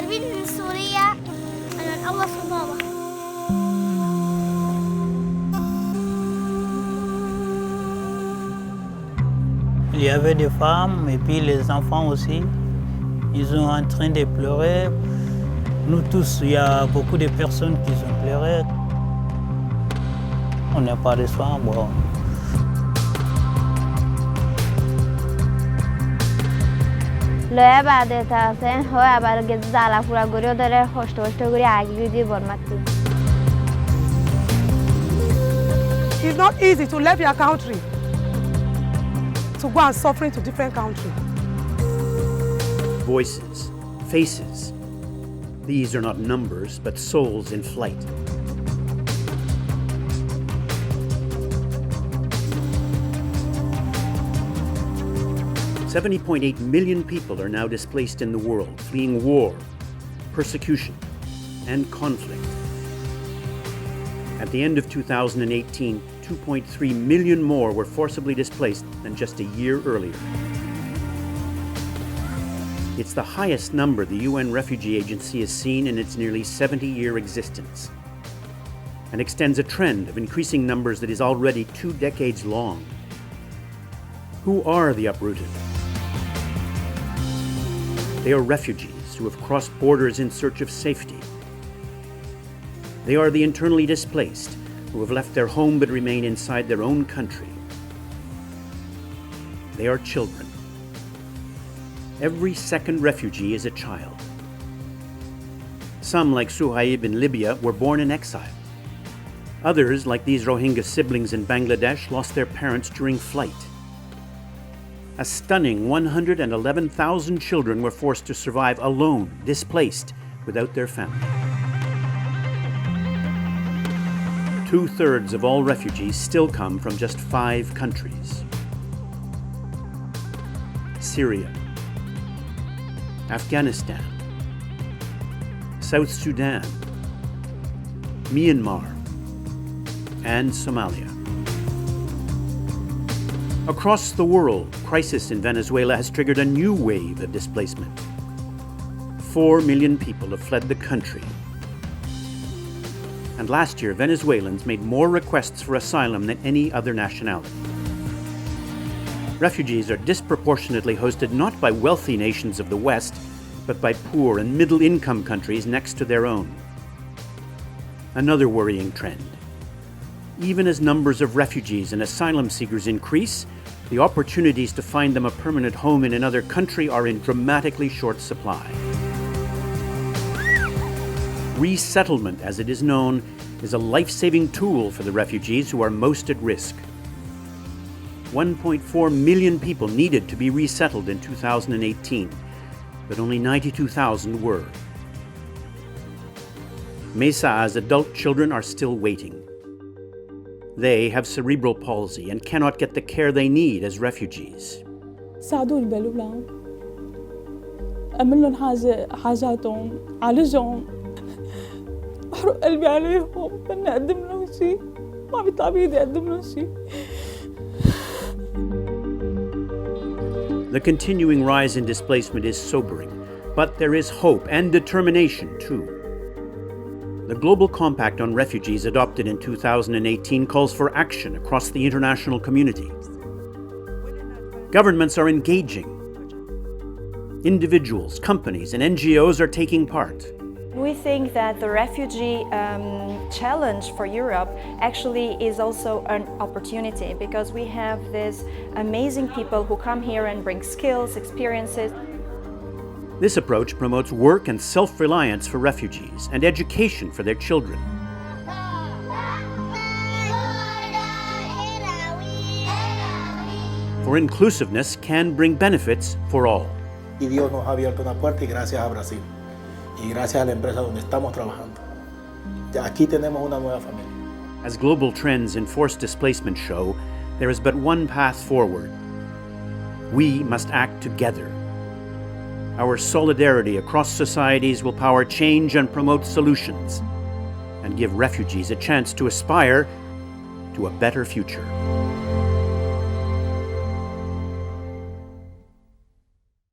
الهاربين من سوريا أنا الأول في بابا. Il y avait des femmes et puis les enfants aussi. Ils sont en train de pleurer. Nous tous, il y a beaucoup de personnes qui ont pleuré. On n'a pas de soins, bon. لویا بعد تاسن هو بعد گز دالا فورا گوریو داره خوشت گوری عگلی دی برمتی. It's not easy to leave your country to go and suffering to different countries. Voices, faces. These are not numbers, but souls in flight. $70.8 million people are now displaced in the world, fleeing war, persecution, and conflict. At the end of 2018, 2.3 million more were forcibly displaced than just a year earlier. It's the highest number the UN Refugee Agency has seen in its nearly 70-year existence, and extends a trend of increasing numbers that is already 2 decades long. Who are the uprooted? They are refugees who have crossed borders in search of safety. They are the internally displaced who have left their home but remain inside their own country. They are children. Every second refugee is a child. Some, like Suhaib in Libya, were born in exile. Others, like these Rohingya siblings in Bangladesh, lost their parents during flight. A stunning 111,000 children were forced to survive alone, displaced, without their family. 2/3 of all refugees still come from just 5 countries: Syria, Afghanistan, South Sudan, Myanmar, and Somalia. Across the world, crisis in Venezuela has triggered a new wave of displacement. 4 million people have fled the country. And last year, Venezuelans made more requests for asylum than any other nationality. Refugees are disproportionately hosted not by wealthy nations of the West, but by poor and middle-income countries next to their own. Another worrying trend. Even as numbers of refugees and asylum seekers increase, the opportunities to find them a permanent home in another country are in dramatically short supply. Resettlement, as it is known, is a life-saving tool for the refugees who are most at risk. 1.4 million people needed to be resettled in 2018, but only 92,000 were. Mesa's adult children are still waiting. They have cerebral palsy and cannot get the care they need as refugees. ساعدوني بالأولاد أعمل لهم حاجاتهم عالجهم أحرق قلبي عليهم بدي أقدم لهم شيء ما بيطلع بإيدي أقدم لهم شيء. The continuing rise in displacement is sobering, but there is hope and determination too. The Global Compact on Refugees adopted in 2018 calls for action across the international community. Governments are engaging. Individuals, companies, and NGOs are taking part. We think that the refugee challenge for Europe actually is also an opportunity because we have these amazing people who come here and bring skills, experiences. This approach promotes work and self-reliance for refugees and education for their children. For inclusiveness can bring benefits for all. Y Dios nos ha abierto una puerta y gracias a Brasil y gracias a la empresa donde estamos trabajando. Ya aquí tenemos una nueva familia. As global trends in forced displacement show, there is but one path forward. We must act together. Our solidarity across societies will power change and promote solutions, and give refugees a chance to aspire to a better future.